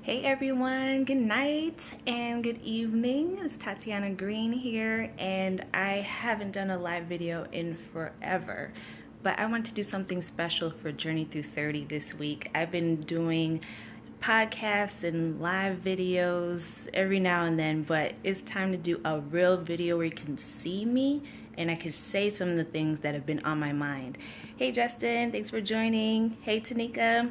Hey everyone, good night and good evening. It's Tatiana Green here, and I haven't done a live video in forever, but I want to do something special for Journey Through 30 this week. I've been doing podcasts and live videos every now and then, but it's time to do a real video where you can see me and I can say some of the things that have been on my mind. Hey Justin, thanks for joining. Hey Tanika.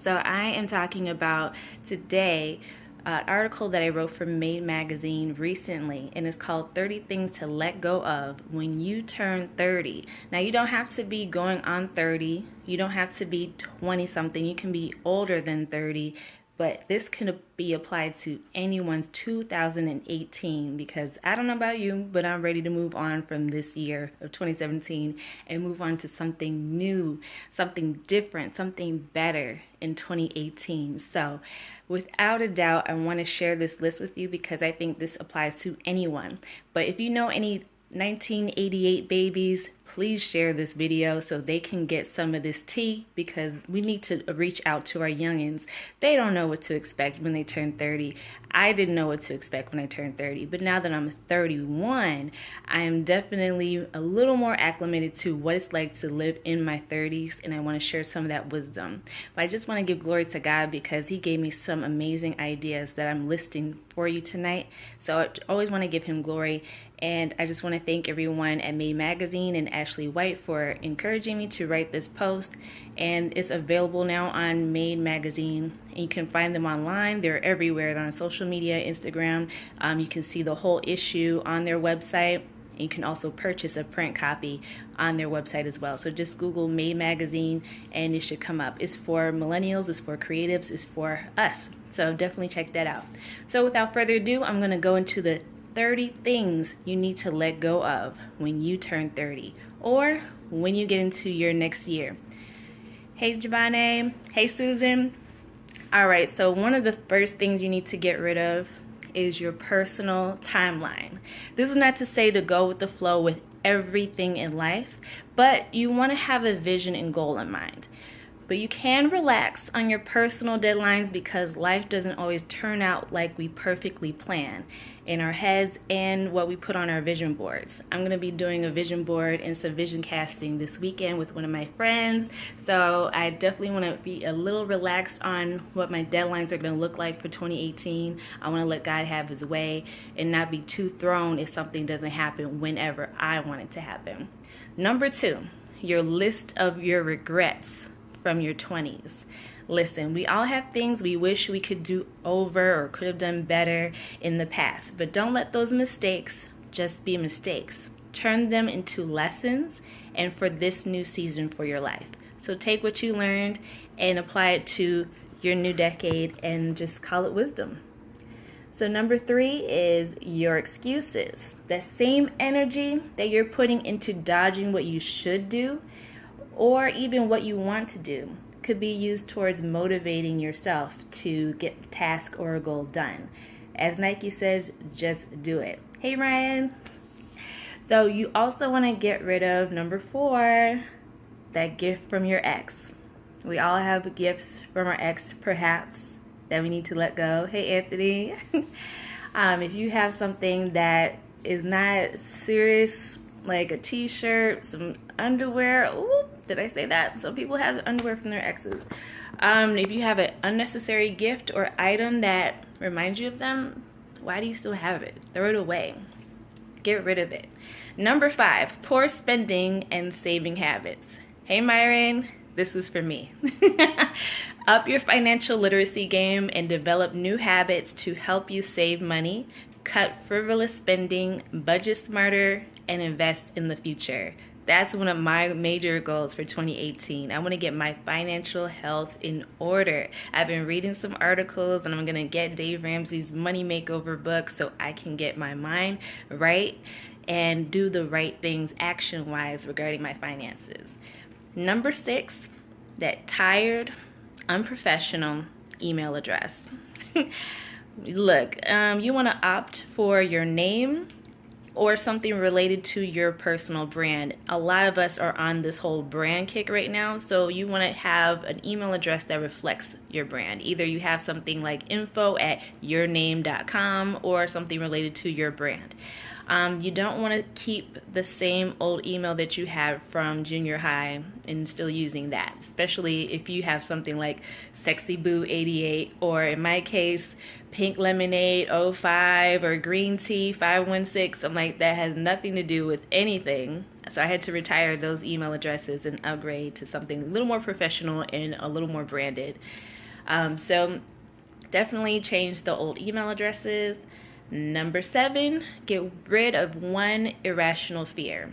So I am talking about today an article that I wrote for Made magazine recently, and it's called 30 Things to Let Go of When You Turn 30. Now, you don't have to be going on 30. You don't have to be 20 something. You can be older than 30. But this can be applied to anyone's 2018, because I don't know about you, but I'm ready to move on from this year of 2017 and move on to something new, something different, something better in 2018. So without a doubt, I want to share this list with you because I think this applies to anyone. But if you know any 1988 babies, please share this video so they can get some of this tea, because we need to reach out to our youngins. They don't know what to expect when they turn 30. I didn't know what to expect when I turned 30, but now that I'm 31, I am definitely a little more acclimated to what it's like to live in my 30s, and I want to share some of that wisdom. But I just want to give glory to God because He gave me some amazing ideas that I'm listing for you tonight. So I always want to give Him glory, and I just want to thank everyone at Made Magazine and Ashley White for encouraging me to write this post. And it's available now on Made Magazine. And you can find them online. They're everywhere. They're on social media, Instagram. You can see the whole issue on their website. And you can also purchase a print copy on their website as well. So just Google Made Magazine and it should come up. It's for millennials, it's for creatives, it's for us. So definitely check that out. So without further ado, I'm going to go into the 30 things you need to let go of when you turn 30 or when you get into your next year. Hey Giovanni, hey Susan. All right, so one of the first things you need to get rid of is your personal timeline. This is not to say to go with the flow with everything in life, but you want to have a vision and goal in mind. But you can relax on your personal deadlines because life doesn't always turn out like we perfectly plan in our heads and what we put on our vision boards. I'm going to be doing a vision board and some vision casting this weekend with one of my friends. So I definitely want to be a little relaxed on what my deadlines are going to look like for 2018. I want to let God have His way and not be too thrown if something doesn't happen whenever I want it to happen. Number 2, your list of your regrets from your 20s. Listen, we all have things we wish we could do over or could have done better in the past, but don't let those mistakes just be mistakes. Turn them into lessons and for this new season for your life. So take what you learned and apply it to your new decade and just call it wisdom. So number 3 is your excuses. That same energy that you're putting into dodging what you should do or even what you want to do could be used towards motivating yourself to get a task or a goal done. As Nike says, just do it. Hey Ryan. So you also want to get rid of number 4, that gift from your ex. We all have gifts from our ex perhaps that we need to let go. Hey Anthony. If you have something that is not serious, like a t-shirt, some underwear. Ooh, did I say that? Some people have underwear from their exes. If you have an unnecessary gift or item that reminds you of them, why do you still have it? Throw it away. Get rid of it. Number 5, poor spending and saving habits. Hey Myron, this is for me. Up your financial literacy game and develop new habits to help you save money, cut frivolous spending, budget smarter, and invest in the future. That's one of my major goals for 2018. I want to get my financial health in order. I've been reading some articles and I'm going to get Dave Ramsey's Money Makeover book so I can get my mind right and do the right things action-wise regarding my finances. Number 6, that tired, unprofessional email address. Look, you want to opt for your name or something related to your personal brand. A lot of us are on this whole brand kick right now, so you want to have an email address that reflects your brand. Either you have something like info@yourname.com or something related to your brand. You don't want to keep the same old email that you had from junior high and still using that, especially if you have something like sexyboo88 or, in my case, pink lemonade 05 or green tea 516. I'm like, that has nothing to do with anything. So I had to retire those email addresses and upgrade to something a little more professional and a little more branded. So definitely change the old email addresses. Number 7, get rid of one irrational fear.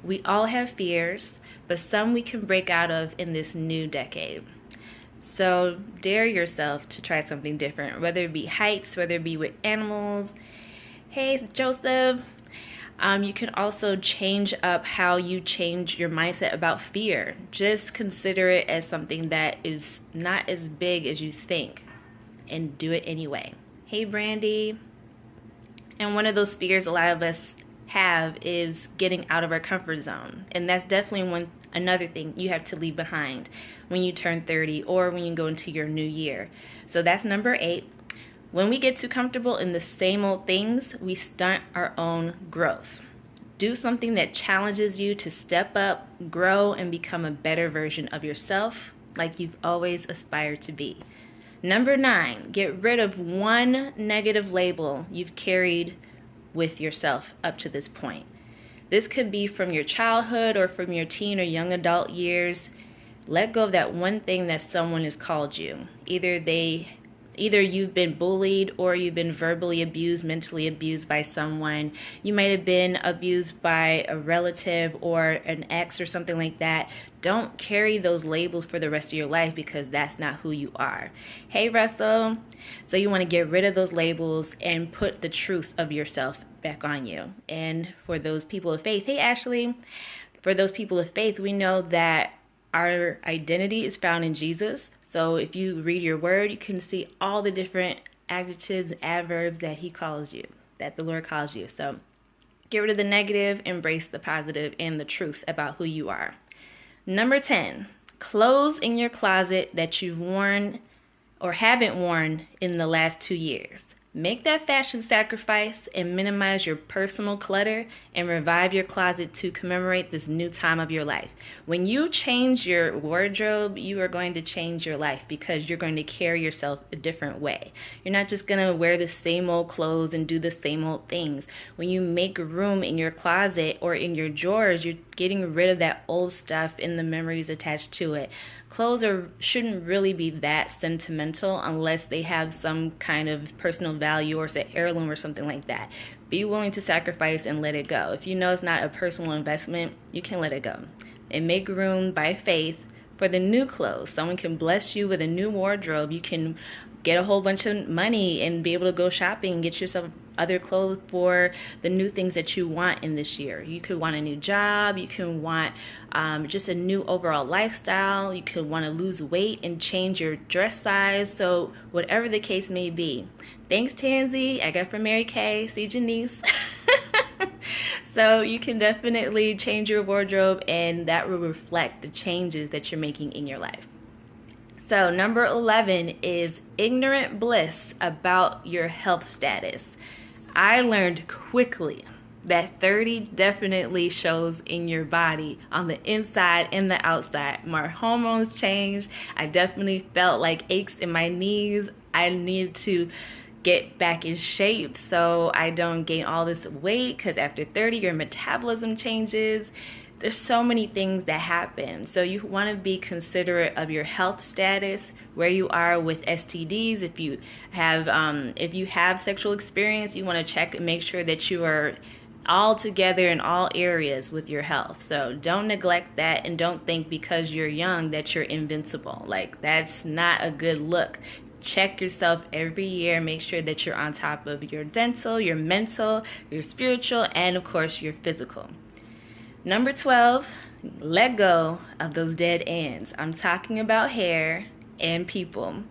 We all have fears, but some we can break out of in this new decade. So dare yourself to try something different, whether it be heights, whether it be with animals. Hey, Joseph. You can also change up how you change your mindset about fear. Just consider it as something that is not as big as you think and do it anyway. Hey, Brandy. And one of those fears a lot of us have is getting out of our comfort zone. And that's definitely another thing you have to leave behind when you turn 30 or when you go into your new year. So that's number 8. When we get too comfortable in the same old things, we stunt our own growth. Do something that challenges you to step up, grow, and become a better version of yourself, like you've always aspired to be. Number 9, get rid of one negative label you've carried with yourself up to this point. This could be from your childhood or from your teen or young adult years. Let go of that one thing that someone has called you. Either you've been bullied or you've been verbally abused, mentally abused by someone. You might have been abused by a relative or an ex or something like that. Don't carry those labels for the rest of your life because that's not who you are. Hey, Russell. So you want to get rid of those labels and put the truth of yourself back on you. And for those people of faith, hey, Ashley, for those people of faith, we know that our identity is found in Jesus. So if you read your word, you can see all the different adjectives and adverbs that he calls you, that the Lord calls you. So get rid of the negative, embrace the positive and the truth about who you are. Number 10, clothes in your closet that you've worn or haven't worn in the last 2 years. Make that fashion sacrifice and minimize your personal clutter and revive your closet to commemorate this new time of your life. When you change your wardrobe, you are going to change your life because you're going to carry yourself a different way. You're not just going to wear the same old clothes and do the same old things. When you make room in your closet or in your drawers, you're getting rid of that old stuff and the memories attached to it. Clothes shouldn't really be that sentimental unless they have some kind of personal value or it's an heirloom or something like that. Be willing to sacrifice and let it go. If you know it's not a personal investment, you can let it go. And make room by faith for the new clothes. Someone can bless you with a new wardrobe. You can get a whole bunch of money and be able to go shopping and get yourself other clothes for the new things that you want in this year. You could want a new job. You can want just a new overall lifestyle. You could want to lose weight and change your dress size. So whatever the case may be. Thanks, Tansy. I got from Mary Kay. See Janice. So you can definitely change your wardrobe and that will reflect the changes that you're making in your life. So number 11 is ignorant bliss about your health status. I learned quickly that 30 definitely shows in your body on the inside and the outside. My hormones changed. I definitely felt like aches in my knees. I needed to get back in shape so I don't gain all this weight because after 30 your metabolism changes. There's so many things that happen. So you want to be considerate of your health status, where you are with STDs. If you have sexual experience, you want to check and make sure that you are all together in all areas with your health. So don't neglect that and don't think because you're young that you're invincible. Like that's not a good look. Check yourself every year. Make sure that you're on top of your dental, your mental, your spiritual, and of course your physical. Number 12, let go of those dead ends. I'm talking about hair and people.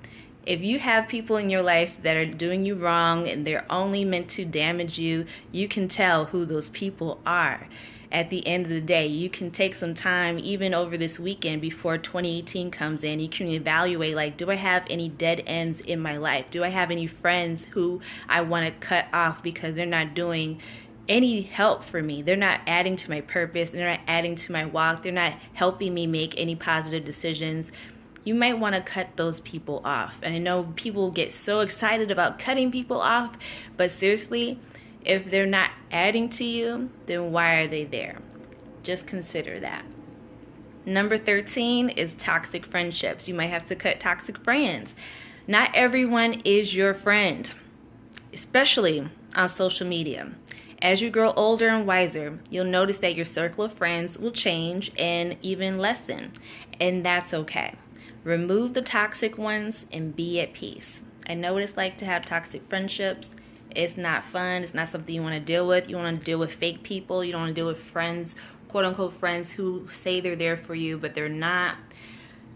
If you have people in your life that are doing you wrong and they're only meant to damage you, you can tell who those people are. At the end of the day, you can take some time, even over this weekend before 2018 comes in. You can evaluate, like, do I have any dead ends in my life? Do I have any friends who I want to cut off because they're not doing any help for me? They're not adding to my purpose. They're not adding to my walk. They're not helping me make any positive decisions. You might want to cut those people off. And I know people get so excited about cutting people off, but seriously, if they're not adding to you, then why are they there? Just consider that. Number 13 is toxic friendships. You might have to cut toxic friends. Not everyone is your friend, especially on social media. As you grow older and wiser, you'll notice that your circle of friends will change and even lessen, and that's okay. Remove the toxic ones and be at peace. I know what it's like to have toxic friendships. It's not fun. It's not something you want to deal with. You want to deal with fake people. You don't want to deal with friends, quote unquote friends, who say they're there for you, but they're not.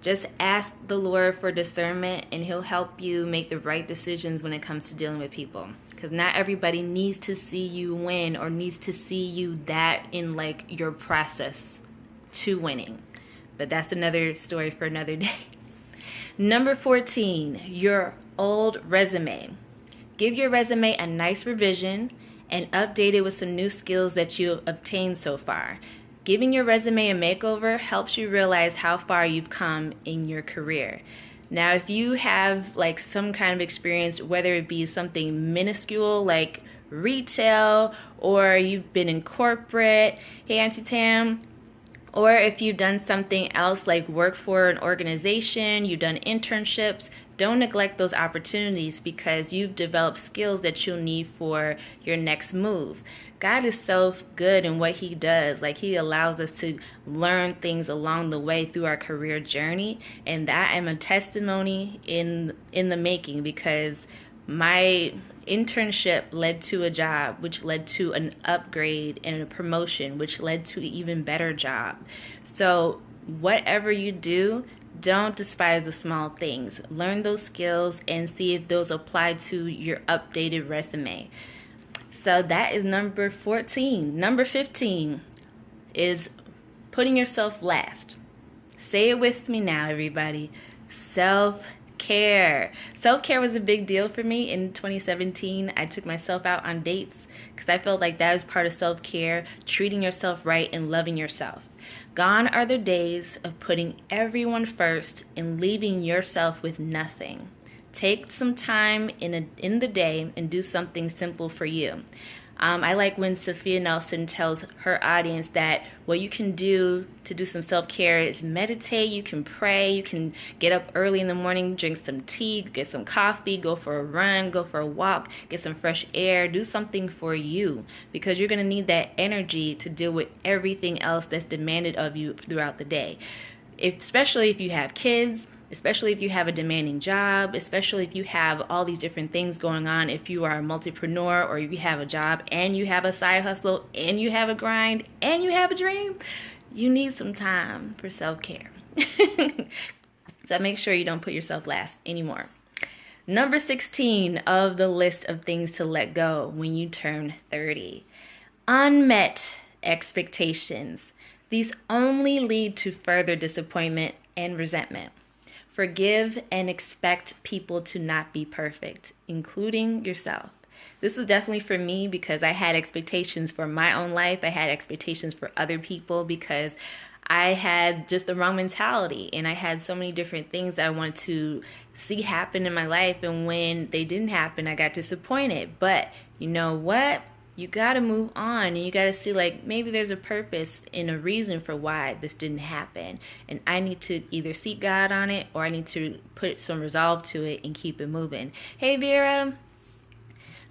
Just ask the Lord for discernment, and He'll help you make the right decisions when it comes to dealing with people. Because not everybody needs to see you win or needs to see you that in like your process to winning. But that's another story for another day. Number 14, your old resume. Give your resume a nice revision and update it with some new skills that you obtained so far. Giving your resume a makeover helps you realize how far you've come in your career. Now, if you have like some kind of experience, whether it be something minuscule like retail, or you've been in corporate, hey Auntie Tam, or if you've done something else like work for an organization, you've done internships, don't neglect those opportunities because you've developed skills that you'll need for your next move. God is so good in what He does. Like, He allows us to learn things along the way through our career journey. And that I'm a testimony in the making, because my internship led to a job, which led to an upgrade and a promotion, which led to an even better job. So whatever you do, don't despise the small things. Learn those skills and see if those apply to your updated resume. So that is number 14. Number 15 is putting yourself last. Say it with me now, everybody. Self-care. Self-care was a big deal for me in 2017. I took myself out on dates because I felt like that was part of self-care, treating yourself right and loving yourself. Gone are the days of putting everyone first and leaving yourself with nothing. Take some time in the day and do something simple for you. I like when Sophia Nelson tells her audience that what you can do to do some self-care is meditate, you can pray, you can get up early in the morning, drink some tea, get some coffee, go for a run, go for a walk, get some fresh air, do something for you, because you're going to need that energy to deal with everything else that's demanded of you throughout the day. Especially if you have kids, especially if you have a demanding job, especially if you have all these different things going on, if you are a multipreneur or if you have a job and you have a side hustle and you have a grind and you have a dream, you need some time for self-care. So make sure you don't put yourself last anymore. Number 16 of the list of things to let go when you turn 30. Unmet expectations. These only lead to further disappointment and resentment. Forgive and expect people to not be perfect, including yourself. This was definitely for me because I had expectations for my own life. I had expectations for other people because I had just the wrong mentality, and I had so many different things I wanted to see happen in my life, and when they didn't happen, I got disappointed. But you know what? You got to move on, and you got to see, like, maybe there's a purpose and a reason for why this didn't happen. And I need to either seek God on it, or I need to put some resolve to it and keep it moving. Hey, Vera.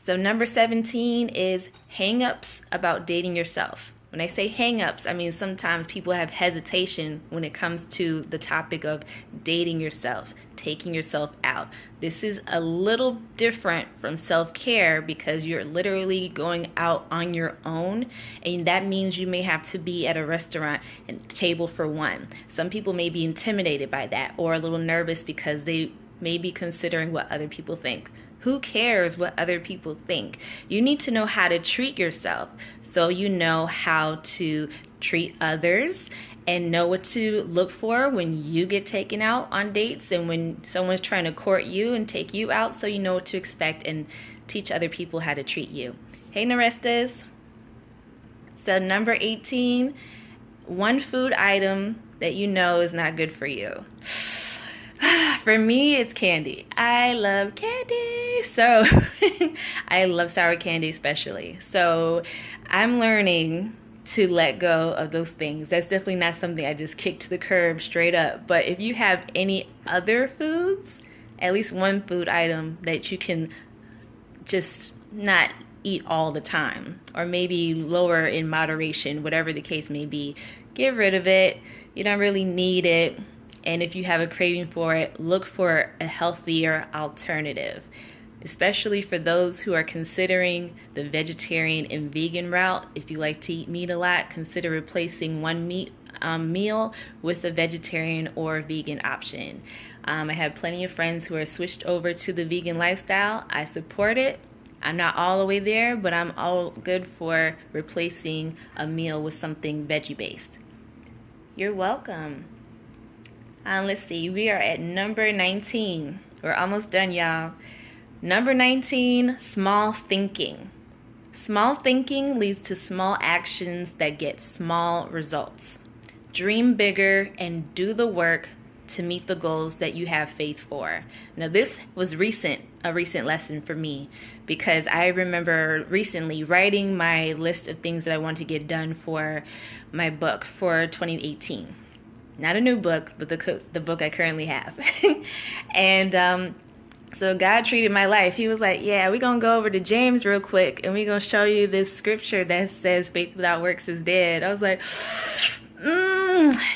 So number 17 is hang-ups about dating yourself. When I say hang-ups, I mean sometimes people have hesitation when it comes to the topic of dating yourself, taking yourself out. This is a little different from self-care because you're literally going out on your own, and that means you may have to be at a restaurant and table for one. Some people may be intimidated by that or a little nervous because they maybe considering what other people think. Who cares what other people think? You need to know how to treat yourself so you know how to treat others and know what to look for when you get taken out on dates and when someone's trying to court you and take you out, so you know what to expect and teach other people how to treat you. Hey, Narestas. So number 18, one food item that you know is not good for you. For me, it's candy. I love candy. So I love sour candy especially. So I'm learning to let go of those things. That's definitely not something I just kick to the curb straight up. But if you have any other foods, at least one food item that you can just not eat all the time, or maybe lower in moderation, whatever the case may be, get rid of it. You don't really need it. And if you have a craving for it, look for a healthier alternative. Especially for those who are considering the vegetarian and vegan route. If you like to eat meat a lot, consider replacing one meat meal with a vegetarian or vegan option. I have plenty of friends who are switched over to the vegan lifestyle. I support it. I'm not all the way there, but I'm all good for replacing a meal with something veggie-based. You're welcome. Let's see, we are at number 19. We're almost done, y'all. Number 19, small thinking. Small thinking leads to small actions that get small results. Dream bigger and do the work to meet the goals that you have faith for. Now, this was a recent lesson for me, because I remember recently writing my list of things that I want to get done for my book for 2018. Not a new book, but the book I currently have. And so God treated my life. He was like, yeah, we're going to go over to James real quick, and we're going to show you this scripture that says faith without works is dead. I was like,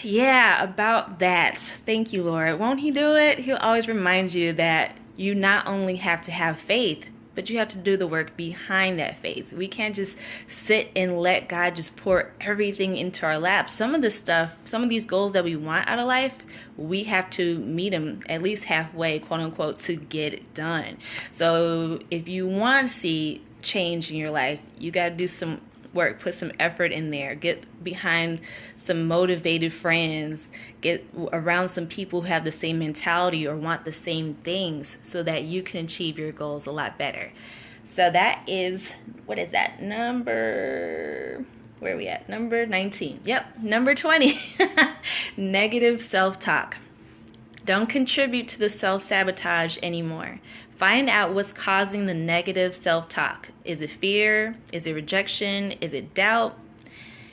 yeah, about that. Thank you, Lord. Won't he do it? He'll always remind you that you not only have to have faith, but you have to do the work behind that faith. We can't just sit and let God just pour everything into our laps. Some of these goals that we want out of life, we have to meet them at least halfway, quote unquote, to get it done. So if you want to see change in your life, you got to do some work, put some effort in there, get behind some motivated friends, get around some people who have the same mentality or want the same things, so that you can achieve your goals a lot better. So that is, what is that? Where are we at? Number 19. Yep, number 20. Negative self-talk. Don't contribute to the self-sabotage anymore. Find out what's causing the negative self-talk. Is it fear? Is it rejection? Is it doubt?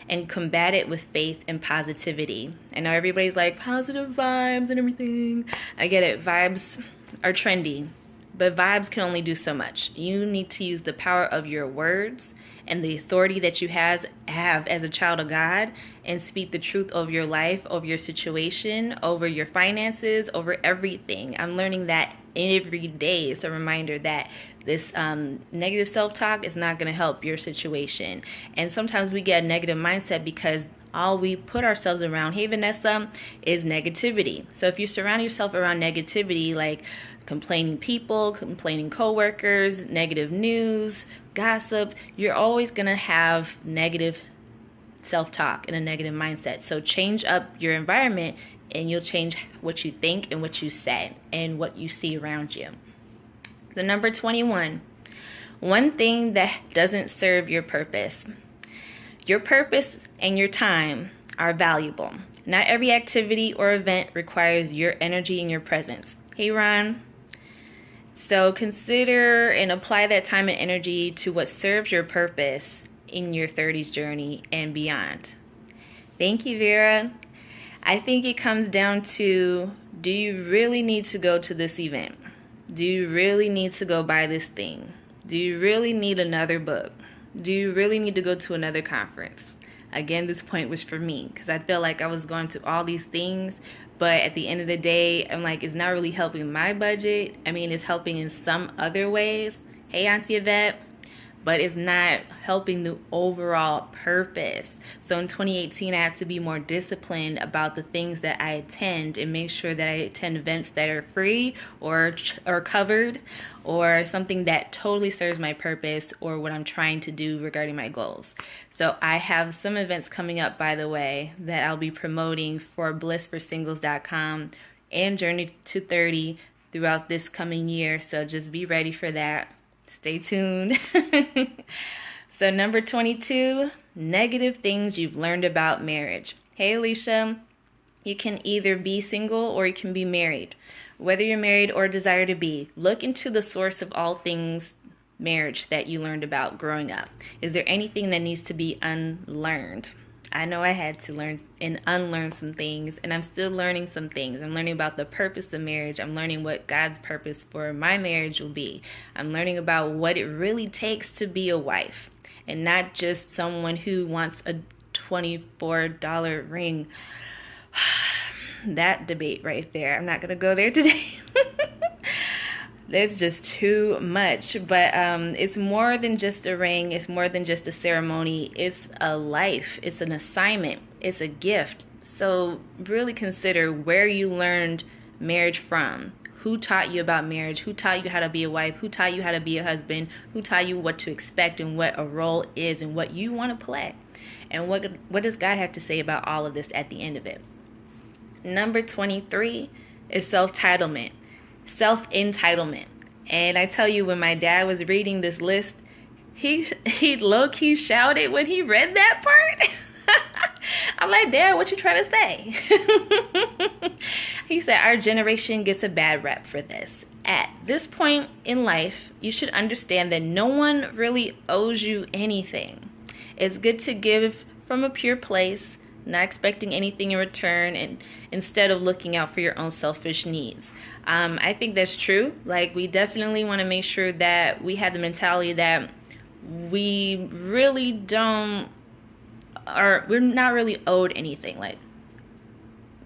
And combat it with faith and positivity. I know everybody's like, positive vibes and everything. I get it. Vibes are trendy, but vibes can only do so much. You need to use the power of your words and the authority that you have as a child of God, and speak the truth over your life, over your situation, over your finances, over everything. I'm learning that every day. It's a reminder that this negative self-talk is not going to help your situation. And sometimes we get a negative mindset because all we put ourselves around, hey Vanessa, is negativity. So if you surround yourself around negativity, like complaining people, complaining coworkers, negative news, gossip, you're always going to have negative self-talk and a negative mindset. So change up your environment, and you'll change what you think and what you say and what you see around you. The number 21, one thing that doesn't serve your purpose. Your purpose and your time are valuable. Not every activity or event requires your energy and your presence. Hey, Ron. So consider and apply that time and energy to what serves your purpose in your 30s journey and beyond. Thank you, Vera. I think it comes down to, do you really need to go to this event? Do you really need to go buy this thing? Do you really need another book? Do you really need to go to another conference? Again, this point was for me because I felt like I was going to all these things, but at the end of the day, I'm like, it's not really helping my budget. I mean, it's helping in some other ways. Hey, Auntie Yvette. but it's not helping the overall purpose. So in 2018, I have to be more disciplined about the things that I attend and make sure that I attend events that are free or covered, or something that totally serves my purpose or what I'm trying to do regarding my goals. So I have some events coming up, by the way, that I'll be promoting for blissforsingles.com and Journey to 30 throughout this coming year. So just be ready for that. Stay tuned. So number 22, negative things you've learned about marriage. Hey, Alicia, you can either be single or you can be married. Whether you're married or desire to be, look into the source of all things marriage that you learned about growing up. Is there anything that needs to be unlearned? I know I had to learn and unlearn some things, and I'm still learning some things. I'm learning about the purpose of marriage. I'm learning what God's purpose for my marriage will be. I'm learning about what it really takes to be a wife, and not just someone who wants a $24 ring. That debate right there. I'm not going to go there today. There's just too much. But it's more than just a ring. It's more than just a ceremony. It's a life. It's an assignment. It's a gift. So really consider where you learned marriage from. Who taught you about marriage? Who taught you how to be a wife? Who taught you how to be a husband? Who taught you what to expect and what a role is and what you want to play? And what does God have to say about all of this at the end of it? Number 23 is self-entitlement. Self-entitlement. And I tell you, when my dad was reading this list, he low-key shouted when he read that part. I'm like, Dad, what you trying to say? He said, our generation gets a bad rep for this. At this point in life, you should understand that no one really owes you anything. It's good to give from a pure place, not expecting anything in return, and instead of looking out for your own selfish needs. I think that's true. Like, we definitely want to make sure that we have the mentality that we really don't, or we're not really owed anything. Like,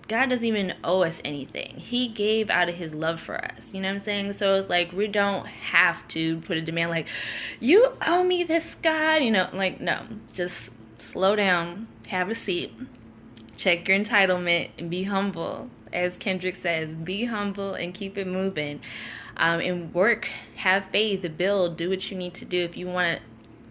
God doesn't even owe us anything. He gave out of his love for us. You know what I'm saying? So it's like, we don't have to put a demand like, you owe me this, God. You know, like, no, just slow down. Have a seat, check your entitlement, and be humble. As Kendrick says, be humble and keep it moving. And work, have faith, build, do what you need to do. If you want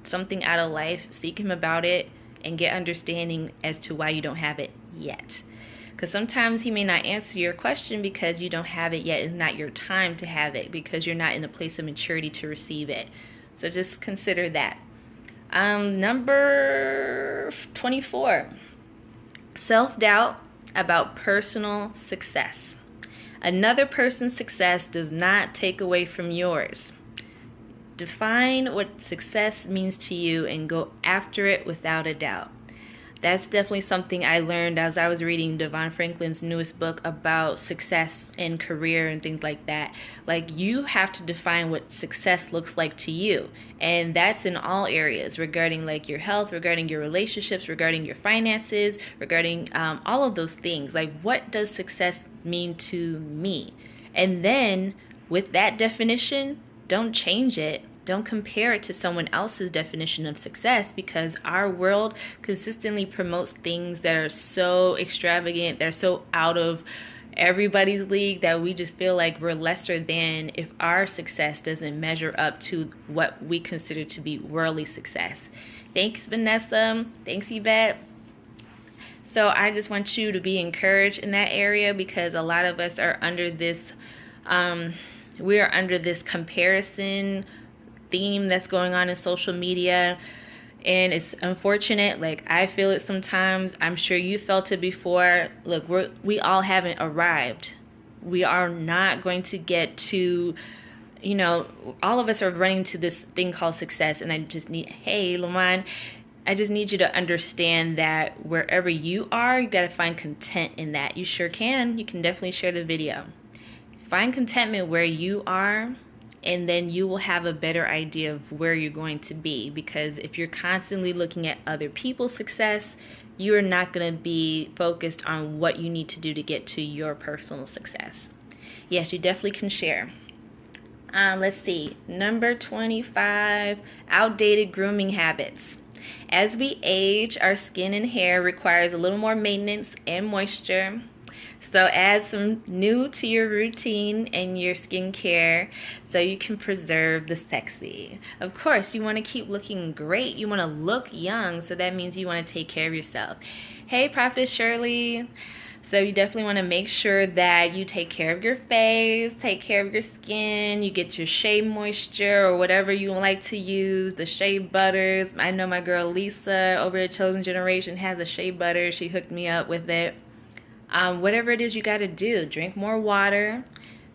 something out of life, seek him about it and get understanding as to why you don't have it yet. Because sometimes he may not answer your question because you don't have it yet. It's not your time to have it because you're not in a place of maturity to receive it. So just consider that. Number 24, self-doubt about personal success. Another person's success does not take away from yours. Define what success means to you and go after it without a doubt. That's definitely something I learned as I was reading Devon Franklin's newest book about success and career and things like that. Like, you have to define what success looks like to you. And that's in all areas regarding like your health, regarding your relationships, regarding your finances, regarding all of those things. Like, what does success mean to me? And then with that definition, don't change it. Don't compare it to someone else's definition of success, because our world consistently promotes things that are so extravagant, they're so out of everybody's league, that we just feel like we're lesser than if our success doesn't measure up to what we consider to be worldly success. Thanks, Vanessa. Thanks, Yvette. So I just want you to be encouraged in that area, because a lot of us are under this, we are under this comparison theme that's going on in social media, and it's unfortunate. Like, I feel it sometimes. I'm sure you felt it before. Look, we all haven't arrived. We are not going to get to, you know, all of us are running to this thing called success. And I just need, hey, Lamont, I just need you to understand that wherever you are, you got to find content in that. You sure can. You can definitely share the video. Find contentment where you are, and then you will have a better idea of where you're going to be. Because if you're constantly looking at other people's success, you're not going to be focused on what you need to do to get to your personal success. Yes, you definitely can share. Let's see. Number 25, outdated grooming habits. As we age, our skin and hair requires a little more maintenance and moisture. So add some new to your routine and your skincare so you can preserve the sexy. Of course, you want to keep looking great. You want to look young, so that means you want to take care of yourself. Hey, Prophetess Shirley. So you definitely want to make sure that you take care of your face, take care of your skin, you get your shea moisture or whatever you like to use, the shea butters. I know my girl Lisa over at Chosen Generation has a shea butter. She hooked me up with it. Whatever it is you got to do, drink more water.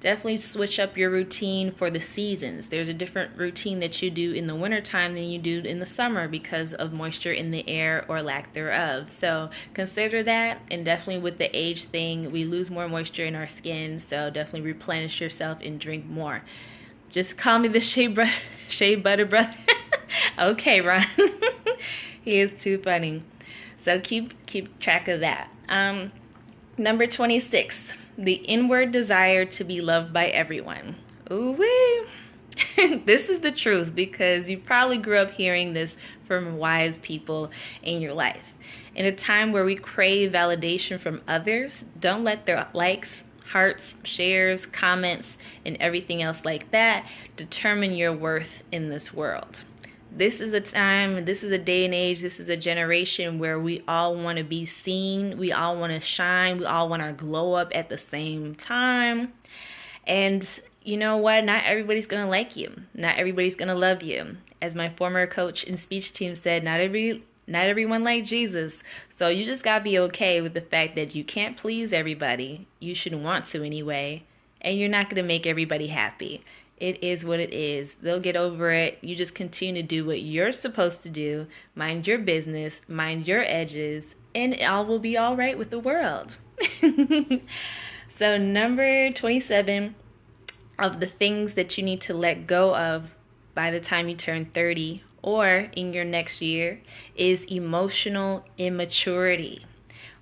Definitely switch up your routine for the seasons. There's a different routine that you do in the wintertime than you do in the summer because of moisture in the air or lack thereof. So consider that, and definitely with the age thing, we lose more moisture in our skin, so definitely replenish yourself and drink more. Just call me the shea butter brother. Okay, Ron. He is too funny. So keep track of that. Number 26. The inward desire to be loved by everyone. Ooh-wee. This is the truth, because you probably grew up hearing this from wise people in your life. In a time where we crave validation from others, don't let their likes, hearts, shares, comments, and everything else like that determine your worth in this world. This is a time, this is a day and age, this is a generation where we all want to be seen, we all want to shine, we all want to glow up at the same time. And you know what? Not everybody's going to like you. Not everybody's going to love you. As my former coach and speech team said, not everyone like Jesus. So you just got to be okay with the fact that you can't please everybody. You shouldn't want to anyway. And you're not going to make everybody happy. It is what it is. They'll get over it. You just continue to do what you're supposed to do. Mind your business, mind your edges, and all will be all right with the world. So number 27 of the things that you need to let go of by the time you turn 30 or in your next year is emotional immaturity.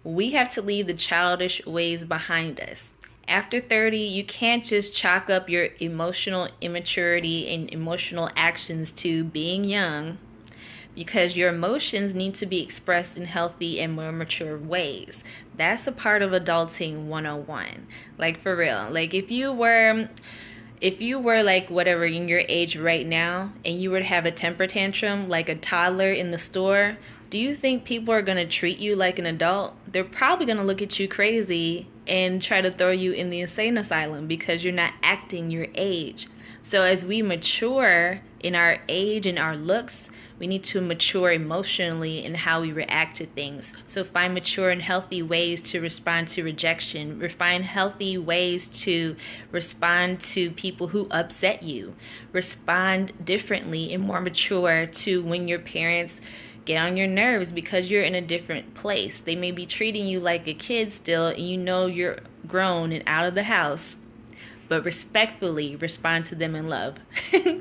We have to leave the childish ways behind us. After 30, you can't just chalk up your emotional immaturity and emotional actions to being young, because your emotions need to be expressed in healthy and more mature ways. That's a part of adulting 101. Like, for real. Like, if you were like whatever in your age right now and you were to have a temper tantrum like a toddler in the store, do you think people are going to treat you like an adult? They're probably going to look at you crazy and try to throw you in the insane asylum because you're not acting your age. So as we mature in our age and our looks, we need to mature emotionally in how we react to things. So find mature and healthy ways to respond to rejection. Find healthy ways to respond to people who upset you. Respond differently and more mature to when your parents get on your nerves because you're in a different place. They may be treating you like a kid still, and you know you're grown and out of the house. But respectfully respond to them in love.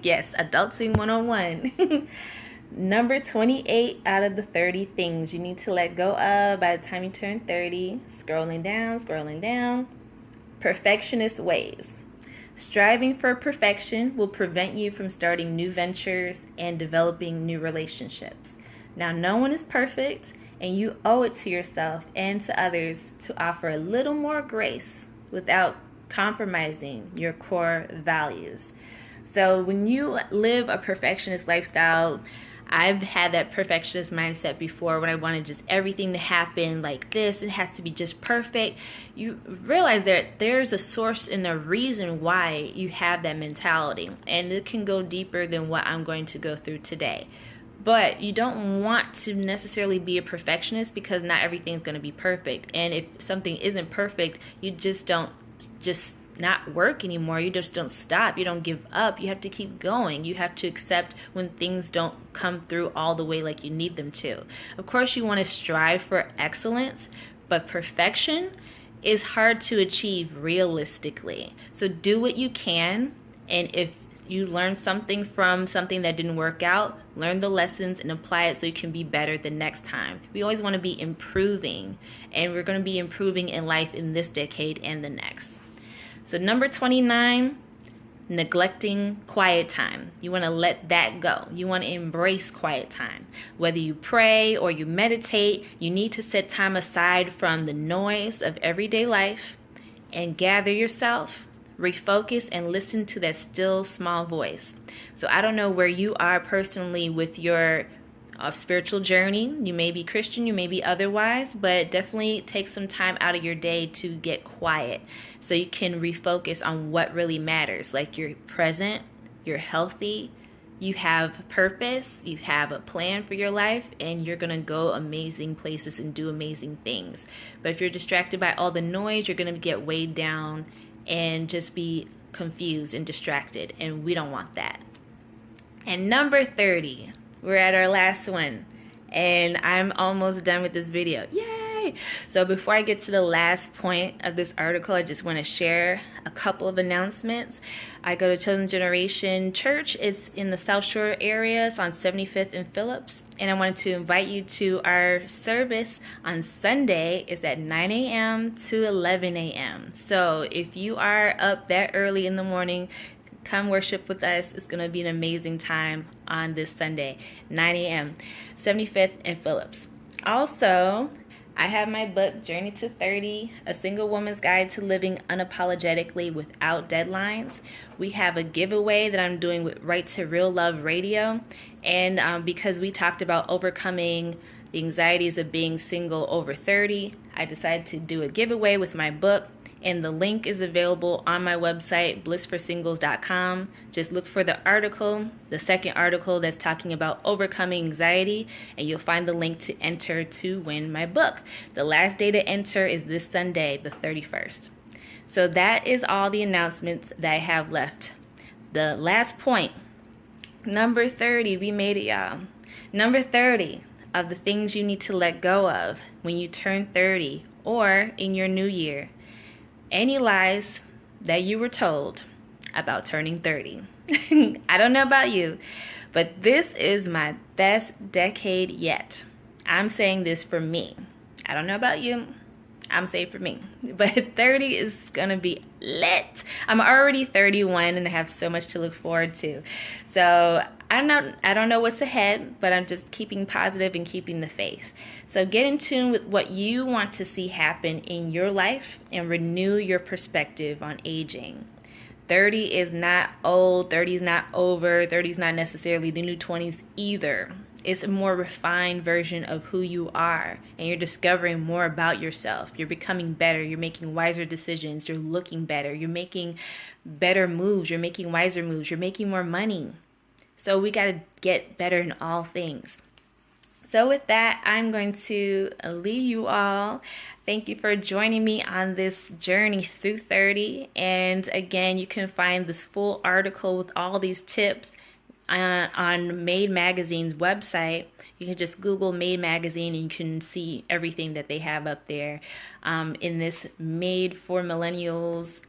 Yes, adulting 101. Number 28 out of the 30 things you need to let go of by the time you turn 30. Scrolling down. Perfectionist ways. Striving for perfection will prevent you from starting new ventures and developing new relationships. Now, no one is perfect, and you owe it to yourself and to others to offer a little more grace without compromising your core values. So when you live a perfectionist lifestyle, I've had that perfectionist mindset before when I wanted just everything to happen like this. It has to be just perfect. You realize that there's a source and a reason why you have that mentality. And it can go deeper than what I'm going to go through today. But you don't want to necessarily be a perfectionist because not everything's going to be perfect. And if something isn't perfect, you just don't not work anymore. You just don't stop. You don't give up. You have to keep going. You have to accept when things don't come through all the way like you need them to. Of course, you want to strive for excellence, but perfection is hard to achieve realistically. So do what you can, and if you learn something from something that didn't work out, learn the lessons and apply it so you can be better the next time. We always want to be improving, and we're going to be improving in life in this decade and the next. So number 29, neglecting quiet time. You want to let that go. You want to embrace quiet time. Whether you pray or you meditate, you need to set time aside from the noise of everyday life and gather yourself, refocus, and listen to that still small voice. So I don't know where you are personally with your spiritual journey. You may be Christian, you may be otherwise, but definitely take some time out of your day to get quiet so you can refocus on what really matters. Like you're present, you're healthy, you have purpose, you have a plan for your life, and you're going to go amazing places and do amazing things. But if you're distracted by all the noise, you're going to get weighed down and just be confused and distracted, and we don't want that. And number 30. We're at our last one, and I'm almost done with this video. Yay! So before I get to the last point of this article, I just want to share a couple of announcements. I go to Children's Generation Church. It's in the South Shore area. It's on 75th and Phillips. And I wanted to invite you to our service on Sunday. It's at 9 a.m. to 11 a.m. So if you are up that early in the morning, come worship with us. It's going to be an amazing time on this Sunday, 9 a.m., 75th and Phillips. Also, I have my book, Journey to 30, A Single Woman's Guide to Living Unapologetically Without Deadlines. We have a giveaway that I'm doing with Right to Real Love Radio. And because we talked about overcoming the anxieties of being single over 30, I decided to do a giveaway with my book. And the link is available on my website, blissforsingles.com. Just look for the article, the second article that's talking about overcoming anxiety, and you'll find the link to enter to win my book. The last day to enter is this Sunday, the 31st. So that is all the announcements that I have left. The last point, number 30, we made it, y'all. Number 30 of the things you need to let go of when you turn 30 or in your new year. Any lies that you were told about turning 30. I don't know about you, but this is my best decade yet. I'm saying this for me. I don't know about you. I'm saying for me. But 30 is going to be lit. I'm already 31 and I have so much to look forward to. So I don't know what's ahead, but I'm just keeping positive and keeping the faith. So get in tune with what you want to see happen in your life and renew your perspective on aging. 30 is not old, 30 is not over, 30 is not necessarily the new 20s either. It's a more refined version of who you are, and you're discovering more about yourself. You're becoming better. You're making wiser decisions. You're looking better. You're making better moves. You're making wiser moves. You're making more money. So we got to get better in all things. So with that, I'm going to leave you all. Thank you for joining me on this journey through 30. And again, you can find this full article with all these tips on Made Magazine's website. You can just Google Made Magazine and you can see everything that they have up there in this Made for Millennials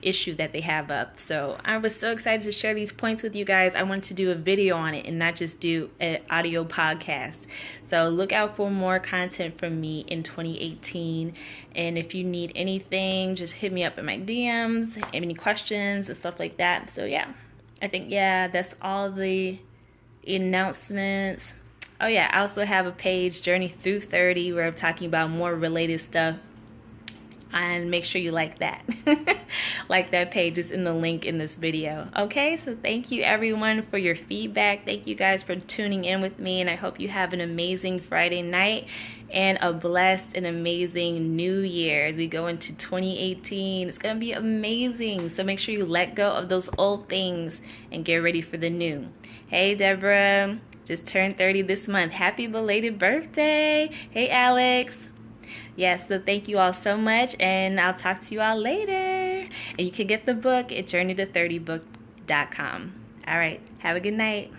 issue that they have up. So I was so excited to share these points with you guys. I wanted to do a video on it and not just do an audio podcast. So look out for more content from me in 2018. And if you need anything, just hit me up in my DMs, any questions and stuff like that. So yeah, I think, that's all the announcements. Oh yeah, I also have a page, Journey Through 30, where I'm talking about more related stuff. And make sure you like that. Like that page is in the link in this video. Okay, so thank you everyone for your feedback. Thank you guys for tuning in with me. And I hope you have an amazing Friday night and a blessed and amazing new year as we go into 2018. It's going to be amazing. So make sure you let go of those old things and get ready for the new. Hey, Deborah, just turned 30 this month. Happy belated birthday. Hey, Alex. Yes, so thank you all so much, and I'll talk to you all later. And you can get the book at journeyto30book.com. All right, have a good night.